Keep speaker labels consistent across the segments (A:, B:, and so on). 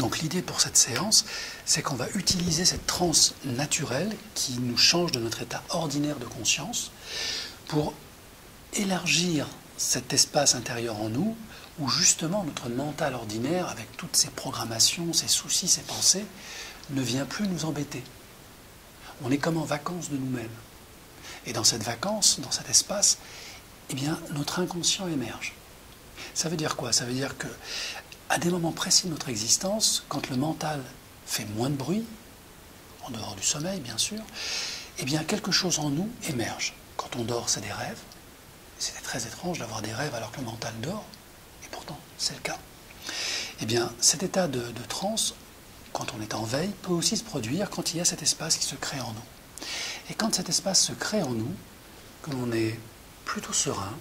A: Donc l'idée pour cette séance, c'est qu'on va utiliser cette transe naturelle qui nous change de notre état ordinaire de conscience pour élargir cet espace intérieur en nous où justement notre mental ordinaire, avec toutes ses programmations, ses soucis, ses pensées, ne vient plus nous embêter. On est comme en vacances de nous-mêmes. Et dans cette vacance, dans cet espace, eh bien, notre inconscient émerge. Ça veut dire quoi? Ça veut dire que à des moments précis de notre existence, quand le mental fait moins de bruit, en dehors du sommeil bien sûr, eh bien quelque chose en nous émerge. Quand on dort, c'est des rêves. C'est très étrange d'avoir des rêves alors que le mental dort, et pourtant c'est le cas. Eh bien cet état de transe, quand on est en veille, peut aussi se produire quand il y a cet espace qui se crée en nous. Et quand cet espace se crée en nous, que l'on est plutôt serein,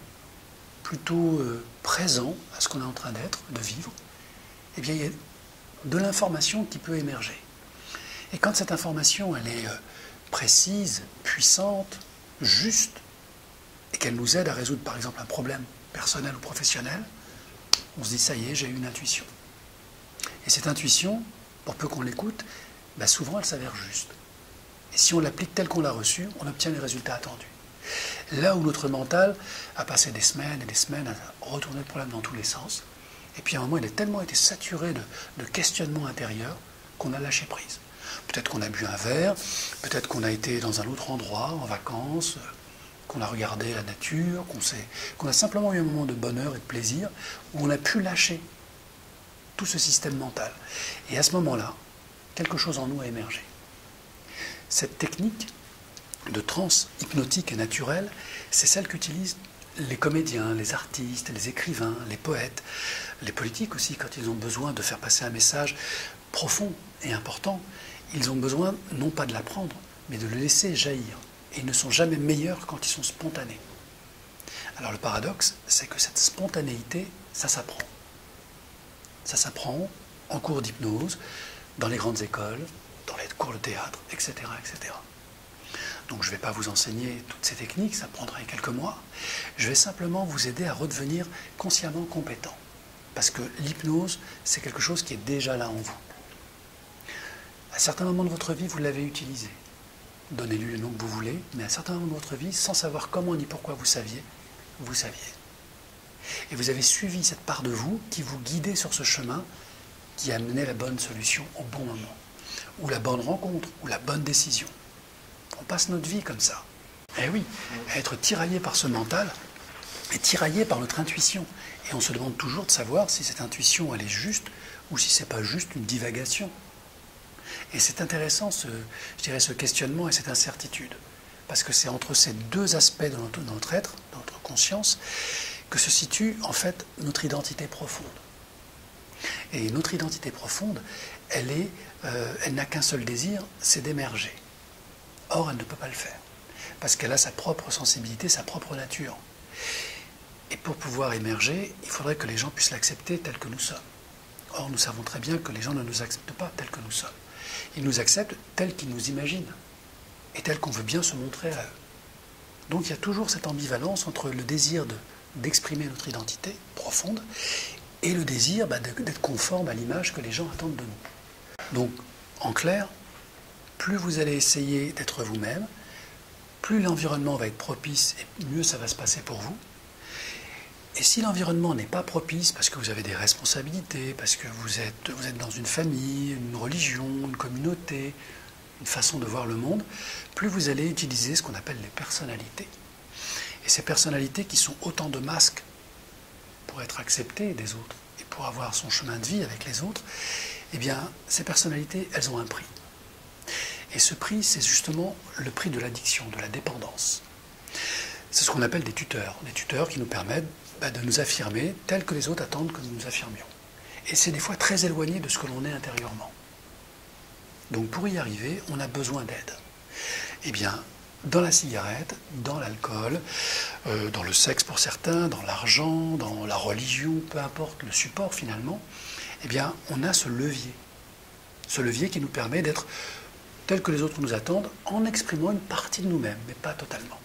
A: plutôt présent à ce qu'on est en train d'être, de vivre, eh bien, il y a de l'information qui peut émerger. Et quand cette information, elle est précise, puissante, juste, et qu'elle nous aide à résoudre, par exemple, un problème personnel ou professionnel, on se dit, ça y est, j'ai eu une intuition. Et cette intuition, pour peu qu'on l'écoute, ben souvent, elle s'avère juste. Et si on l'applique telle qu'on l'a reçue, on obtient les résultats attendus. Là où notre mental a passé des semaines et des semaines à retourner le problème dans tous les sens, et puis à un moment, il a tellement été saturé de questionnements intérieurs qu'on a lâché prise. Peut-être qu'on a bu un verre, peut-être qu'on a été dans un autre endroit, en vacances, qu'on a regardé la nature, qu'on a simplement eu un moment de bonheur et de plaisir, où on a pu lâcher tout ce système mental. Et à ce moment-là, quelque chose en nous a émergé. Cette technique de transe hypnotique et naturelle, c'est celle qu'utilisent les comédiens, les artistes, les écrivains, les poètes, les politiques aussi, quand ils ont besoin de faire passer un message profond et important, ils ont besoin non pas de l'apprendre, mais de le laisser jaillir. Et ils ne sont jamais meilleurs quand ils sont spontanés. Alors le paradoxe, c'est que cette spontanéité, ça s'apprend. Ça s'apprend en cours d'hypnose, dans les grandes écoles, dans les cours de théâtre, etc., etc. Donc je ne vais pas vous enseigner toutes ces techniques, ça prendrait quelques mois. Je vais simplement vous aider à redevenir consciemment compétent. Parce que l'hypnose, c'est quelque chose qui est déjà là en vous. À certains moments de votre vie, vous l'avez utilisé. Donnez-lui le nom que vous voulez, mais à certains moments de votre vie, sans savoir comment ni pourquoi vous saviez. Et vous avez suivi cette part de vous qui vous guidait sur ce chemin qui amenait la bonne solution au bon moment. Ou la bonne rencontre, ou la bonne décision. On passe notre vie comme ça. Eh oui, à être tiraillé par ce mental et tiraillé par notre intuition. Et on se demande toujours de savoir si cette intuition, elle est juste ou si c'est pas juste une divagation. Et c'est intéressant, je dirais, ce questionnement et cette incertitude. Parce que c'est entre ces deux aspects de notre être, de notre conscience, que se situe en fait notre identité profonde. Et notre identité profonde, elle n'a qu'un seul désir, c'est d'émerger. Or, elle ne peut pas le faire, parce qu'elle a sa propre sensibilité, sa propre nature. Et pour pouvoir émerger, il faudrait que les gens puissent l'accepter tel que nous sommes. Or, nous savons très bien que les gens ne nous acceptent pas tels que nous sommes. Ils nous acceptent tels qu'ils nous imaginent, et tels qu'on veut bien se montrer à eux. Donc il y a toujours cette ambivalence entre le désir d'exprimer notre identité profonde et le désir d'être conforme à l'image que les gens attendent de nous. Donc, en clair, plus vous allez essayer d'être vous-même, plus l'environnement va être propice et mieux ça va se passer pour vous. Et si l'environnement n'est pas propice parce que vous avez des responsabilités, parce que vous êtes dans une famille, une religion, une communauté, une façon de voir le monde, plus vous allez utiliser ce qu'on appelle les personnalités. Et ces personnalités qui sont autant de masques pour être acceptées des autres et pour avoir son chemin de vie avec les autres, eh bien, ces personnalités, elles ont un prix. Et ce prix, c'est justement le prix de l'addiction, de la dépendance. C'est ce qu'on appelle des tuteurs qui nous permettent de nous affirmer tel que les autres attendent que nous nous affirmions. Et c'est des fois très éloigné de ce que l'on est intérieurement. Donc pour y arriver, on a besoin d'aide. Eh bien, dans la cigarette, dans l'alcool, dans le sexe pour certains, dans l'argent, dans la religion, peu importe le support finalement, eh bien, on a ce levier qui nous permet d'être tel que les autres nous attendent en exprimant une partie de nous-mêmes, mais pas totalement.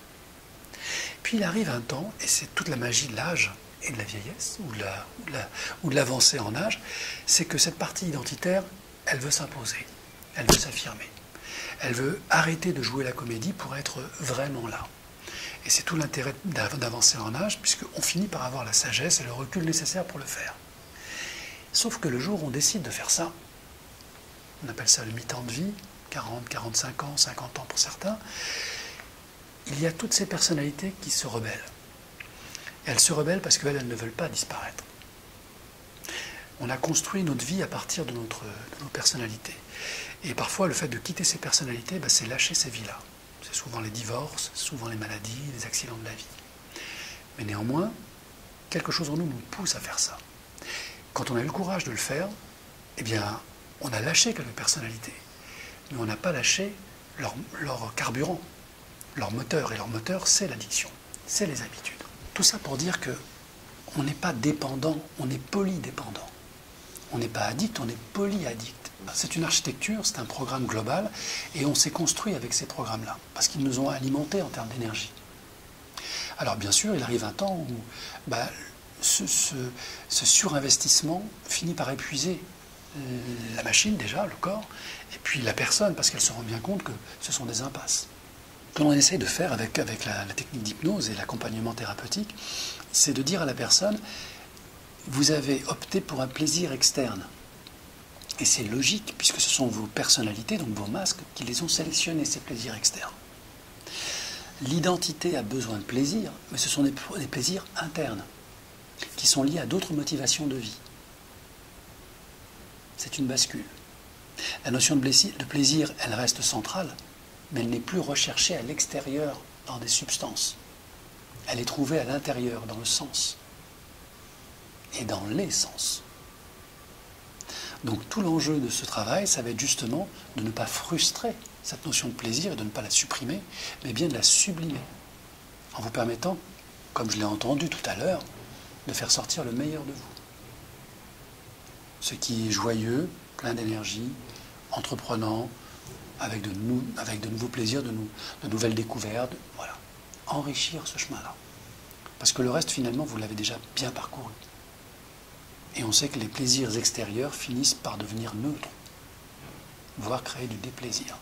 A: Puis il arrive un temps, et c'est toute la magie de l'âge et de la vieillesse, ou de l'avancée en âge, c'est que cette partie identitaire, elle veut s'imposer, elle veut s'affirmer. Elle veut arrêter de jouer la comédie pour être vraiment là. Et c'est tout l'intérêt d'avancer en âge, puisqu'on finit par avoir la sagesse et le recul nécessaire pour le faire. Sauf que le jour où on décide de faire ça, on appelle ça le mi-temps de vie, 40, 45 ans, 50 ans pour certains, il y a toutes ces personnalités qui se rebellent. Et elles se rebellent parce qu'elles ne veulent pas disparaître. On a construit notre vie à partir de nos personnalités. Et parfois, le fait de quitter ces personnalités, c'est lâcher ces vies-là. C'est souvent les divorces, souvent les maladies, les accidents de la vie. Mais néanmoins, quelque chose en nous nous pousse à faire ça. Quand on a eu le courage de le faire, eh bien, on a lâché quelques personnalités. Mais on n'a pas lâché leur carburant, leur moteur. Et leur moteur, c'est l'addiction, c'est les habitudes. Tout ça pour dire qu'on n'est pas dépendant, on est polydépendant. On n'est pas addict, on est polyaddict. C'est une architecture, c'est un programme global, et on s'est construit avec ces programmes-là, parce qu'ils nous ont alimentés en termes d'énergie. Alors bien sûr, il arrive un temps où ce surinvestissement finit par épuiser la machine déjà, le corps, et puis la personne, parce qu'elle se rend bien compte que ce sont des impasses. Ce que l'on essaye de faire avec la technique d'hypnose et l'accompagnement thérapeutique, c'est de dire à la personne, vous avez opté pour un plaisir externe. Et c'est logique, puisque ce sont vos personnalités, donc vos masques, qui les ont sélectionnés, ces plaisirs externes. L'identité a besoin de plaisir, mais ce sont des plaisirs internes, qui sont liés à d'autres motivations de vie. C'est une bascule. La notion de plaisir, elle reste centrale, mais elle n'est plus recherchée à l'extérieur dans des substances. Elle est trouvée à l'intérieur, dans le sens, et dans les sens. Donc tout l'enjeu de ce travail, ça va être justement de ne pas frustrer cette notion de plaisir et de ne pas la supprimer, mais bien de la sublimer, en vous permettant, comme je l'ai entendu tout à l'heure, de faire sortir le meilleur de vous. Ce qui est joyeux, plein d'énergie, entreprenant, avec de nouveaux plaisirs, de nouvelles découvertes, voilà. Enrichir ce chemin-là. Parce que le reste, finalement, vous l'avez déjà bien parcouru. Et on sait que les plaisirs extérieurs finissent par devenir neutres, voire créer du déplaisir.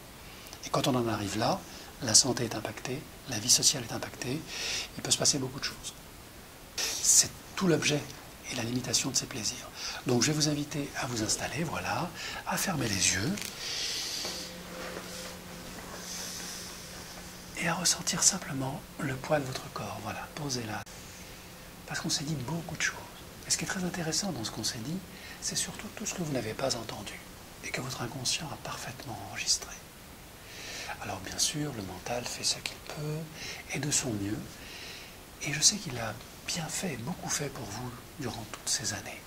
A: Et quand on en arrive là, la santé est impactée, la vie sociale est impactée, il peut se passer beaucoup de choses. C'est tout l'objet et la limitation de ces plaisirs. Donc je vais vous inviter à vous installer, voilà, à fermer les yeux, et à ressentir simplement le poids de votre corps, voilà, posez là. Parce qu'on s'est dit beaucoup de choses. Et ce qui est très intéressant dans ce qu'on s'est dit, c'est surtout tout ce que vous n'avez pas entendu et que votre inconscient a parfaitement enregistré. Alors bien sûr, le mental fait ce qu'il peut et de son mieux. Et je sais qu'il a bien fait, beaucoup fait pour vous durant toutes ces années.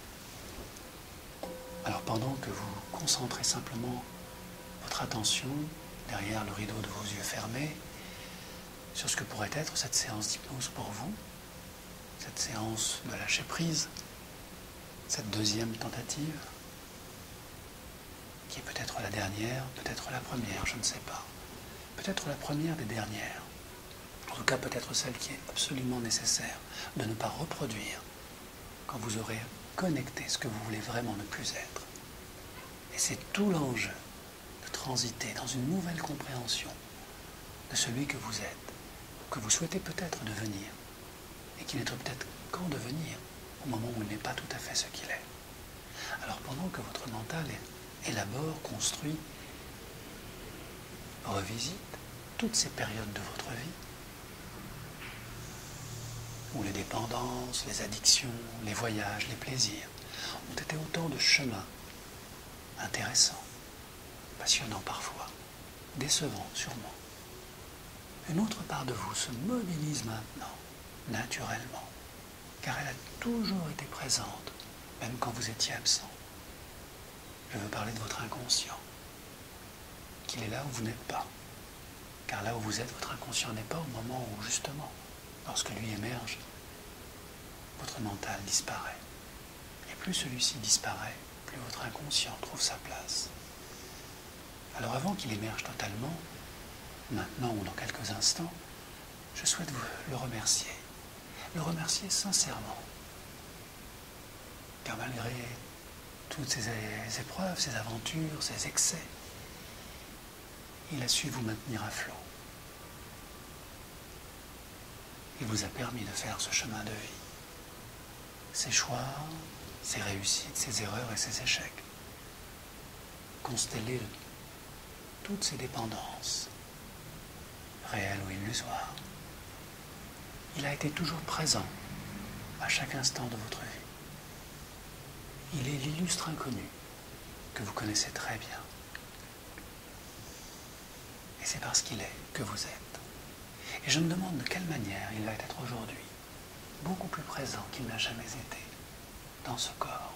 A: Alors pendant que vous concentrez simplement votre attention derrière le rideau de vos yeux fermés sur ce que pourrait être cette séance d'hypnose pour vous, cette séance de lâcher prise, cette deuxième tentative, qui est peut-être la dernière, peut-être la première, je ne sais pas. Peut-être la première des dernières. En tout cas, peut-être celle qui est absolument nécessaire de ne pas reproduire quand vous aurez connecté ce que vous voulez vraiment ne plus être. Et c'est tout l'enjeu de transiter dans une nouvelle compréhension de celui que vous êtes, que vous souhaitez peut-être devenir, et qui n'est peut-être qu'en devenir au moment où il n'est pas tout à fait ce qu'il est. Alors pendant que votre mental élabore, construit, revisite toutes ces périodes de votre vie, où les dépendances, les addictions, les voyages, les plaisirs ont été autant de chemins intéressants, passionnants parfois, décevants sûrement. Une autre part de vous se mobilise maintenant, naturellement, car elle a toujours été présente, même quand vous étiez absent. Je veux parler de votre inconscient, qu'il est là où vous n'êtes pas. Car là où vous êtes, votre inconscient n'est pas au moment où, justement, lorsque lui émerge, votre mental disparaît. Et plus celui-ci disparaît, plus votre inconscient trouve sa place. Alors avant qu'il émerge totalement, maintenant ou dans quelques instants, je souhaite vous le remercier. Le remercier sincèrement car malgré toutes ces épreuves, ces aventures, ces excès, il a su vous maintenir à flot. Il vous a permis de faire ce chemin de vie. Ses choix, ses réussites, ses erreurs et ses échecs, constellés de toutes ces dépendances, réelles ou illusoires. Il a été toujours présent à chaque instant de votre vie. Il est l'illustre inconnu que vous connaissez très bien. Et c'est parce qu'il est que vous êtes. Et je me demande de quelle manière il va être aujourd'hui beaucoup plus présent qu'il n'a jamais été dans ce corps.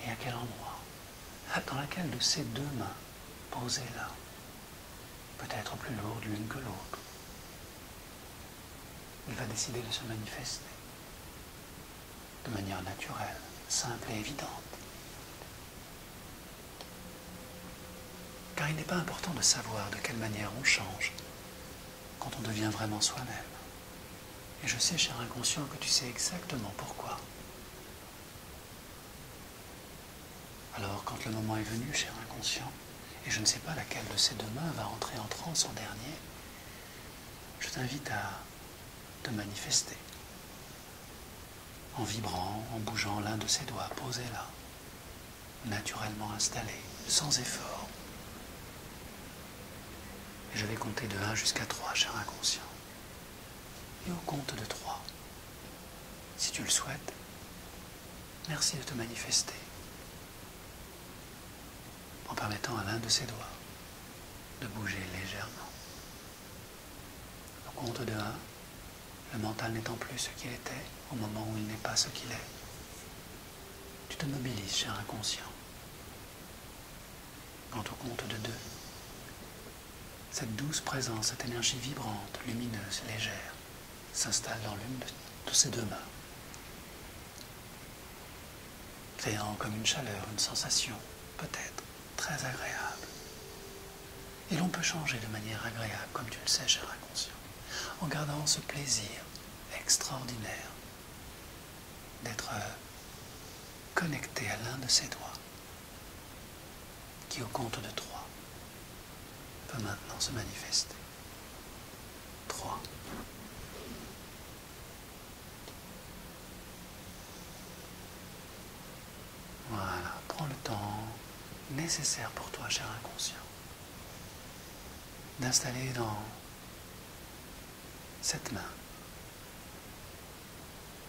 A: Et à quel endroit? Dans laquelle de ces deux mains posées là, peut-être plus lourdes l'une que l'autre, il va décider de se manifester de manière naturelle, simple et évidente. Car il n'est pas important de savoir de quelle manière on change quand on devient vraiment soi-même. Et je sais, cher inconscient, que tu sais exactement pourquoi. Alors, quand le moment est venu, cher inconscient, et je ne sais pas laquelle de ces deux mains va entrer en transe en dernier, je t'invite à te manifester en vibrant, en bougeant l'un de ses doigts posés là, naturellement installé, sans effort. Et je vais compter de 1 jusqu'à 3, cher inconscient. Et au compte de 3, si tu le souhaites, merci de te manifester en permettant à l'un de ses doigts de bouger légèrement. Au compte de 1, le mental n'étant plus ce qu'il était au moment où il n'est pas ce qu'il est, tu te mobilises, cher inconscient. Quand au compte de 2, cette douce présence, cette énergie vibrante, lumineuse, légère, s'installe dans l'une de ces deux mains, créant comme une chaleur, une sensation, peut-être, très agréable. Et l'on peut changer de manière agréable, comme tu le sais, cher inconscient, en gardant ce plaisir extraordinaire d'être connecté à l'un de ses doigts, qui au compte de 3 peut maintenant se manifester. 3. Voilà, prends le temps nécessaire pour toi, cher inconscient, d'installer dans cette main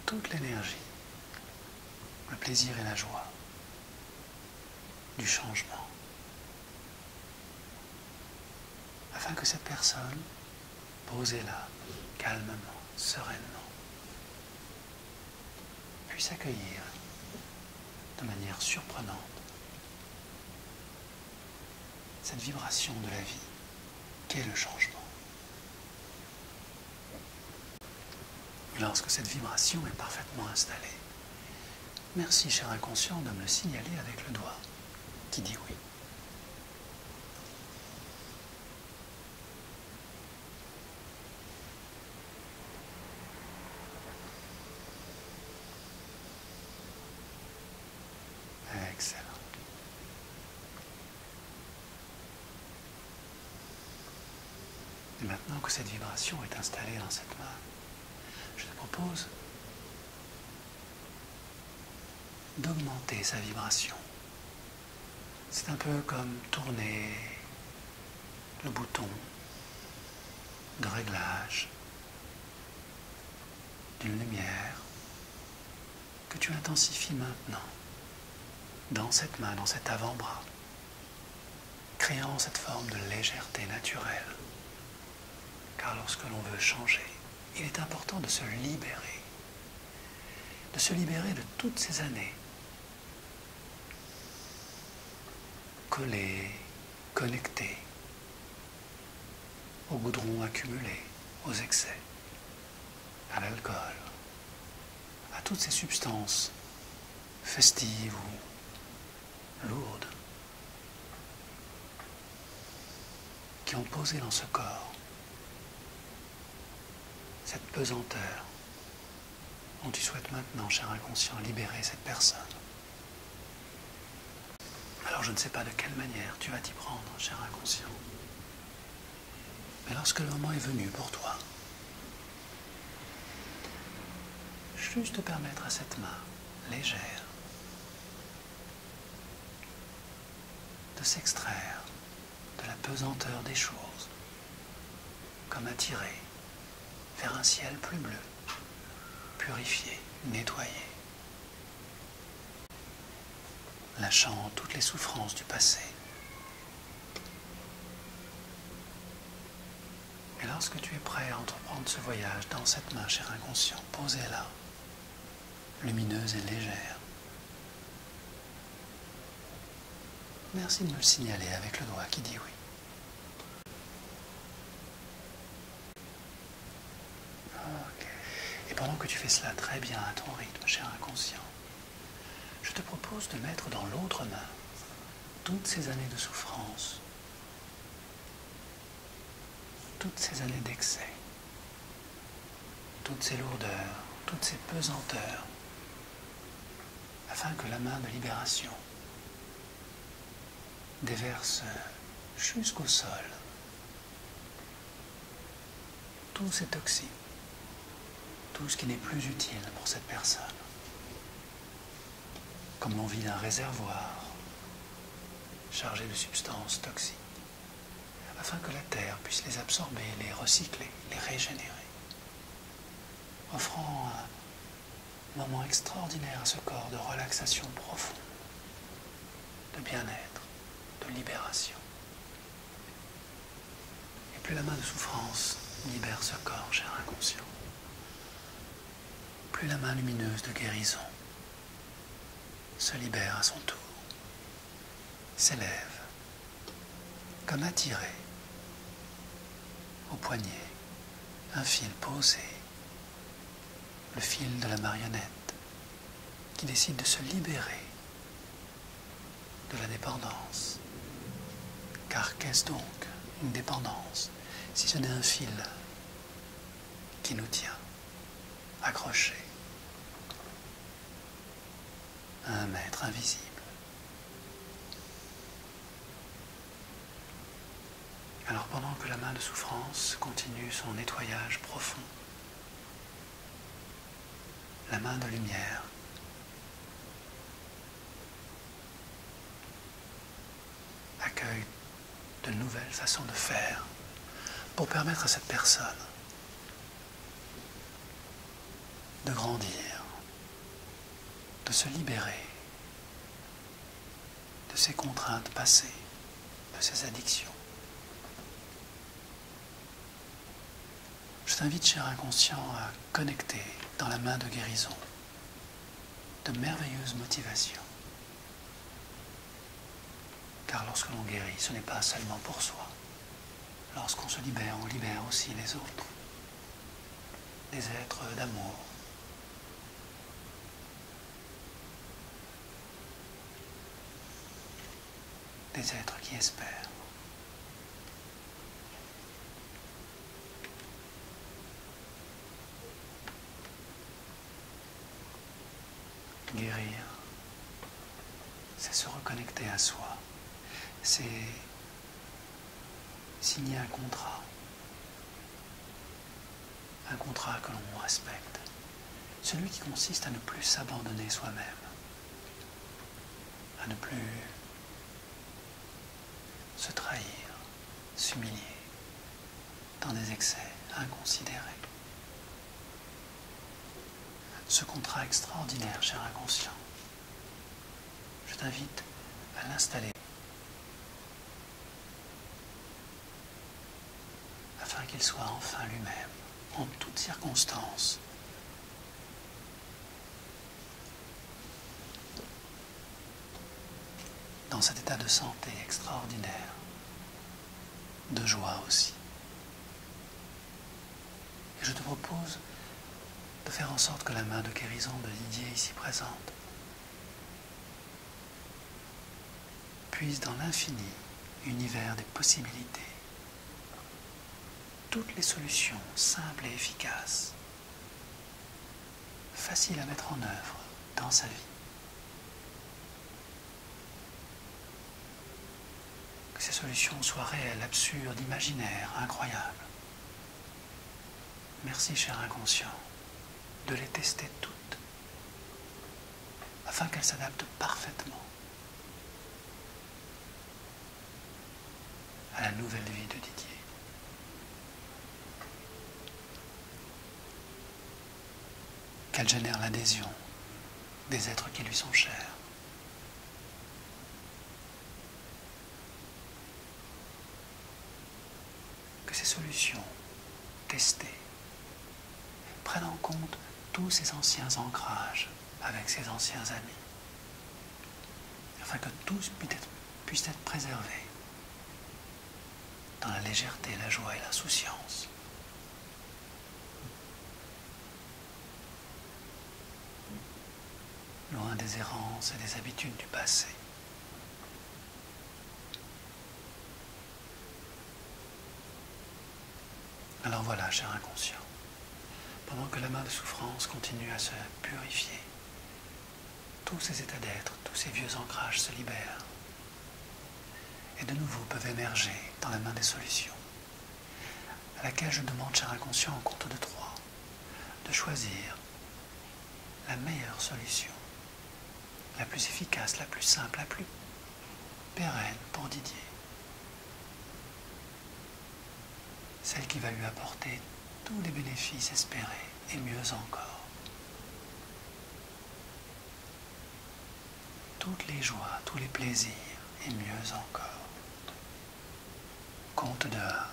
A: toute l'énergie, le plaisir et la joie du changement, afin que cette personne, posée là, calmement, sereinement, puisse accueillir de manière surprenante cette vibration de la vie qu'est le changement. Et lorsque cette vibration est parfaitement installée, merci, cher inconscient, de me le signaler avec le doigt qui dit oui. Excellent. Et maintenant que cette vibration est installée dans cette main, je te propose d'augmenter sa vibration. C'est un peu comme tourner le bouton de réglage d'une lumière que tu intensifies maintenant dans cette main, dans cet avant-bras, créant cette forme de légèreté naturelle. Car lorsque l'on veut changer, il est important de se libérer de toutes ces années collées, connectées au goudron accumulé, aux excès, à l'alcool, à toutes ces substances festives ou lourdes qui ont posé dans ce corps cette pesanteur dont tu souhaites maintenant, cher inconscient, libérer cette personne. Alors je ne sais pas de quelle manière tu vas t'y prendre, cher inconscient. Mais lorsque le moment est venu pour toi, juste permettre à cette main légère de s'extraire de la pesanteur des choses, comme attirée vers un ciel plus bleu, purifié, nettoyé, lâchant toutes les souffrances du passé. Et lorsque tu es prêt à entreprendre ce voyage dans cette main, cher inconscient, posez-la, lumineuse et légère. Merci de me le signaler avec le doigt qui dit oui. Ok. Et pendant que tu fais cela très bien à ton rythme, cher inconscient, je te propose de mettre dans l'autre main toutes ces années de souffrance, toutes ces années d'excès, toutes ces lourdeurs, toutes ces pesanteurs, afin que la main de libération déverse jusqu'au sol tous ces toxines, tout ce qui n'est plus utile pour cette personne, comme l'envie d'un réservoir chargé de substances toxiques, afin que la terre puisse les absorber, les recycler, les régénérer, offrant un moment extraordinaire à ce corps de relaxation profonde, de bien-être, de libération. Et plus la main de souffrance libère ce corps, cher inconscient, plus la main lumineuse de guérison se libère à son tour, s'élève, comme attiré au poignet, un fil posé, le fil de la marionnette qui décide de se libérer de la dépendance. Car qu'est-ce donc une dépendance si ce n'est un fil qui nous tient accrochés à un maître invisible. Alors pendant que la main de souffrance continue son nettoyage profond, la main de lumière accueille de nouvelles façons de faire pour permettre à cette personne de grandir, de se libérer de ses contraintes passées, de ses addictions. Je t'invite, cher inconscient, à connecter dans la main de guérison de merveilleuses motivations. Car lorsque l'on guérit, ce n'est pas seulement pour soi. Lorsqu'on se libère, on libère aussi les autres, des êtres d'amour. Des êtres qui espèrent. Guérir, c'est se reconnecter à soi. C'est signer un contrat que l'on respecte, celui qui consiste à ne plus s'abandonner soi-même, à ne plus se trahir, s'humilier dans des excès inconsidérés. Ce contrat extraordinaire, cher inconscient, je t'invite à l'installer afin qu'il soit enfin lui-même, en toutes circonstances, dans cet état de santé extraordinaire, de joie aussi. Et je te propose de faire en sorte que la main de guérison de Didier ici présente puise dans l'infini univers des possibilités toutes les solutions simples et efficaces facile à mettre en œuvre dans sa vie. Que ces solutions soient réelles, absurdes, imaginaires, incroyables. Merci, cher inconscient, de les tester toutes, afin qu'elles s'adaptent parfaitement à la nouvelle vie de Didier. Qu'elles génèrent l'adhésion des êtres qui lui sont chers. Que ces solutions testées prennent en compte tous ces anciens ancrages avec ses anciens amis, afin que tous puissent être préservés dans la légèreté, la joie et l'insouciance. Loin des errances et des habitudes du passé. Alors voilà, cher inconscient, pendant que la main de souffrance continue à se purifier, tous ces états d'être, tous ces vieux ancrages se libèrent et de nouveau peuvent émerger dans la main des solutions, à laquelle je demande, cher inconscient, en compte de 3, de choisir la meilleure solution, la plus efficace, la plus simple, la plus pérenne pour Didier. Celle qui va lui apporter tous les bénéfices espérés et mieux encore. Toutes les joies, tous les plaisirs et mieux encore. Compte de 1.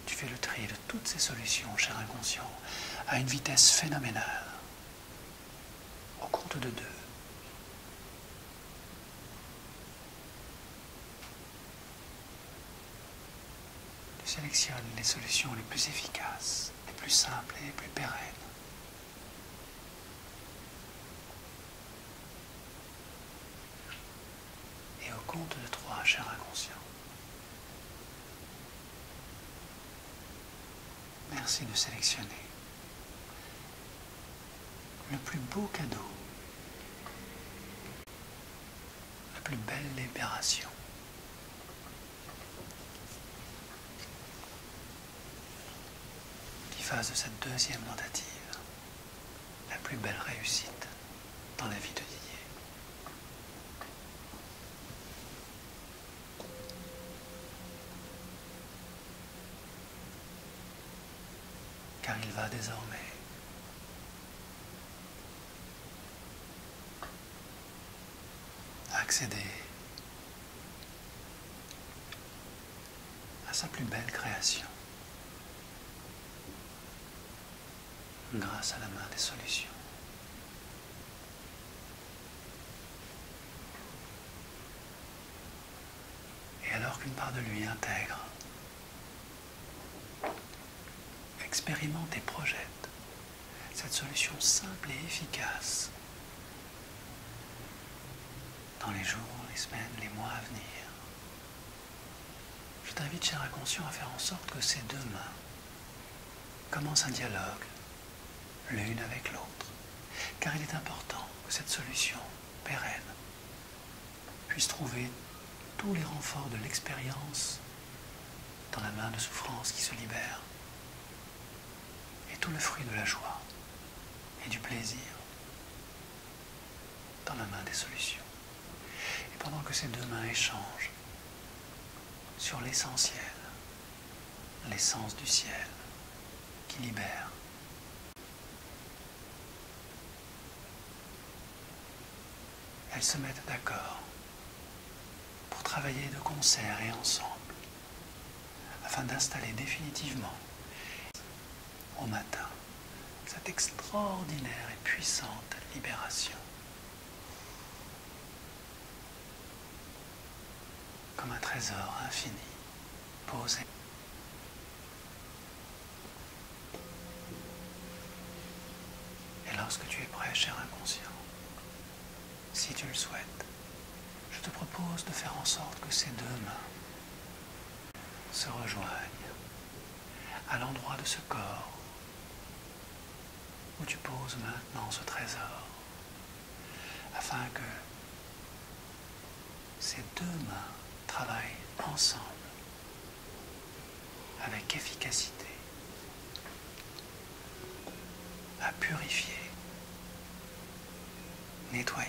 A: Tu fais le tri de toutes ces solutions, cher inconscient, à une vitesse phénoménale. Au compte de 2. Tu sélectionnes les solutions les plus efficaces, les plus simples et les plus pérennes. Et au compte de 3, cher inconscient. Merci de sélectionner le plus beau cadeau, la plus belle libération. Qui fasse de cette deuxième tentative la plus belle réussite dans la vie de Didier. Car il va désormais accéder à sa plus belle création grâce à la main des solutions. Et alors qu'une part de lui intègre, expérimente et projette cette solution simple et efficace dans les jours, les semaines, les mois à venir. Je t'invite, cher inconscient, à faire en sorte que ces deux mains commencent un dialogue, l'une avec l'autre, car il est important que cette solution pérenne puisse trouver tous les renforts de l'expérience dans la main de souffrance qui se libère, et tout le fruit de la joie et du plaisir dans la main des solutions. Et pendant que ces deux mains échangent sur l'essentiel, l'essence du ciel qui libère, elles se mettent d'accord pour travailler de concert et ensemble afin d'installer définitivement au matin cette extraordinaire et puissante libération. Comme un trésor infini posé. Et lorsque tu es prêt, cher inconscient, si tu le souhaites, je te propose de faire en sorte que ces deux mains se rejoignent à l'endroit de ce corps où tu poses maintenant ce trésor, afin que ces deux mains travaillent ensemble avec efficacité à purifier, nettoyer,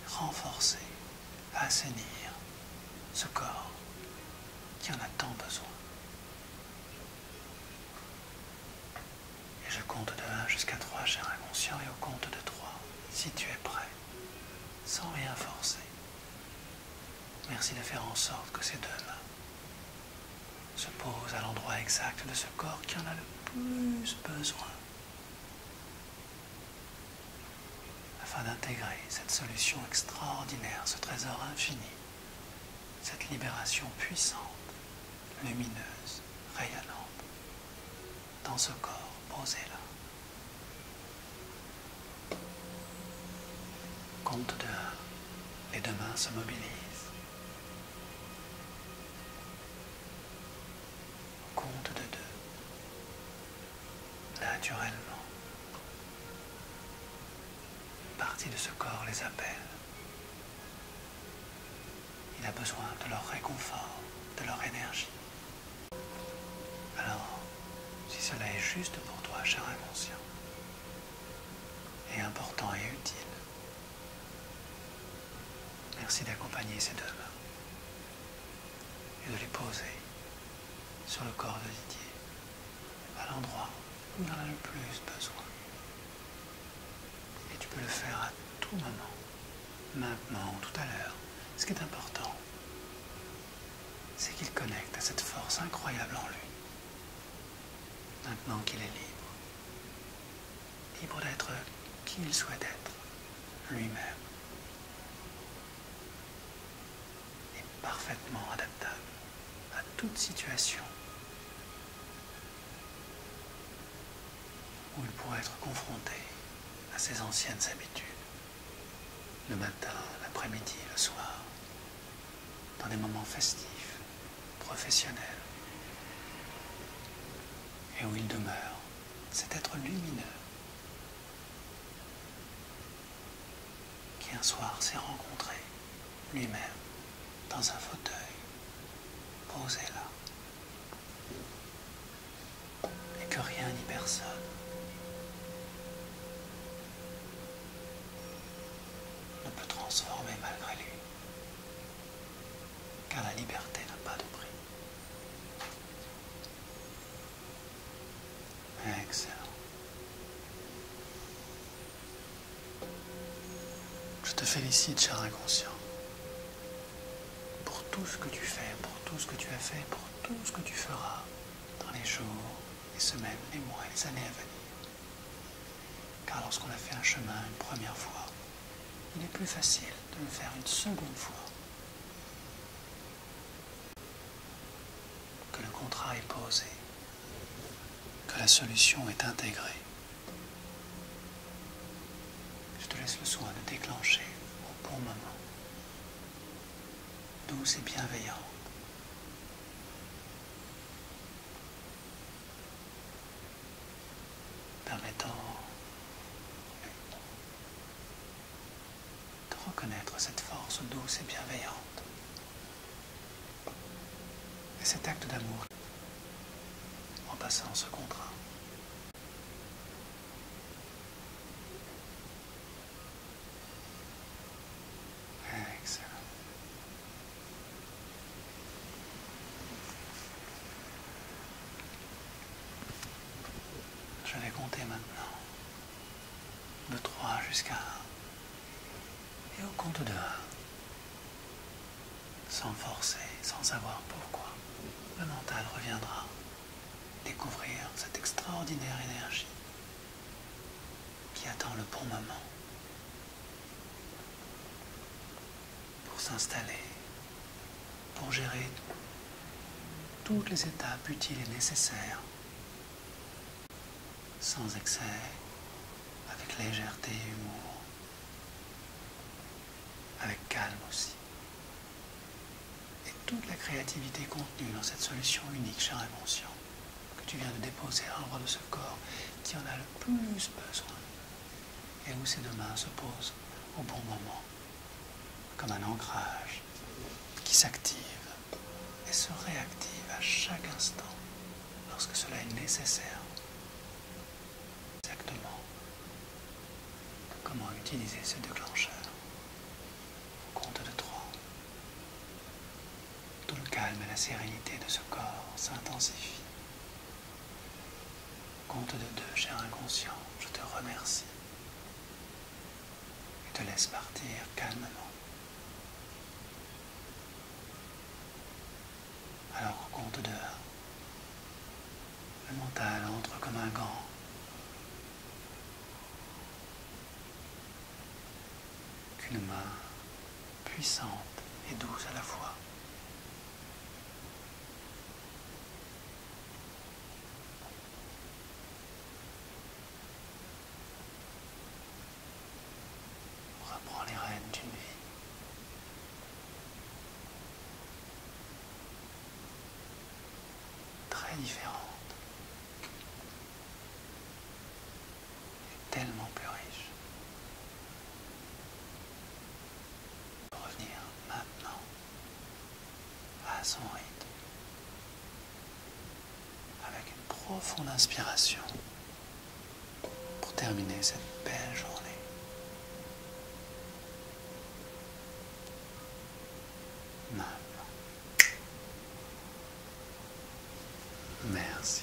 A: renforcer, assainir ce corps qui en a tant besoin. Et je compte de 1 jusqu'à 3, cher inconscient, et au compte de 3, si tu es prêt, sans rien forcer, merci de faire en sorte que ces deux mains se posent à l'endroit exact de ce corps qui en a le plus besoin, afin d'intégrer cette solution extraordinaire, ce trésor infini, cette libération puissante, lumineuse, rayonnante, dans ce corps posé là. Compte de 1, les deux mains se mobilisent. Compte de 2, naturellement, une partie de ce corps les appelle. Il a besoin de leur réconfort, de leur énergie. Alors, si cela est juste pour toi, cher inconscient, et important et utile, merci d'accompagner ces deux mains et de les poser sur le corps de Didier, à l'endroit où il en a le plus besoin. Et tu peux le faire à tout moment, maintenant ou tout à l'heure. Ce qui est important, c'est qu'il connecte à cette force incroyable en lui, maintenant qu'il est libre. Libre d'être qui il souhaite être, lui-même. Et parfaitement adaptable à toute situation où il pourrait être confronté à ses anciennes habitudes, le matin, l'après-midi, le soir, dans des moments festifs, professionnels, et où il demeure, cet être lumineux qui un soir s'est rencontré lui-même dans un fauteuil, posé là, et que rien ni personne ne peut transformer malgré lui, car la liberté n'a pas de prix. Excellent. Je te félicite, cher inconscient, pour tout ce que tu fais, pour tout ce que tu as fait, pour tout ce que tu feras dans les jours, les semaines, les mois et les années à venir. Car lorsqu'on a fait un chemin une première fois, il est plus facile de le faire une seconde fois. Que le contrat est posé, que la solution est intégrée. Je te laisse le soin de déclencher au bon moment, douce et bienveillante, permettant de reconnaître cette force douce et bienveillante et cet acte d'amour en passant ce contrat. Excellent. Je vais compter maintenant de 3 jusqu'à 1. Et au compte de 1, sans forcer, sans savoir pourquoi, le mental reviendra découvrir cette extraordinaire énergie qui attend le bon moment pour s'installer, pour gérer toutes les étapes utiles et nécessaires, sans excès, avec légèreté et humour, avec calme aussi. Et toute la créativité contenue dans cette solution unique, cher inconscient, que tu viens de déposer à l'endroit de ce corps qui en a le plus besoin et où ces deux mains se posent au bon moment, comme un ancrage qui s'active et se réactive à chaque instant lorsque cela est nécessaire. Exactement comment utiliser ce déclencheur. Au compte de 3, tout le calme et la sérénité de ce corps s'intensifient. Au compte de 2, cher inconscient, je te remercie et te laisse partir calmement. Alors au compte de 1, le mental entre comme un gant. Qu'une main puissante et douce à la fois reprend les rênes d'une vie. Très différente. Et tellement plus riche. Revenir maintenant à son rythme. Avec une profonde inspiration pour terminer cette belle journée. Maintenant. Merci.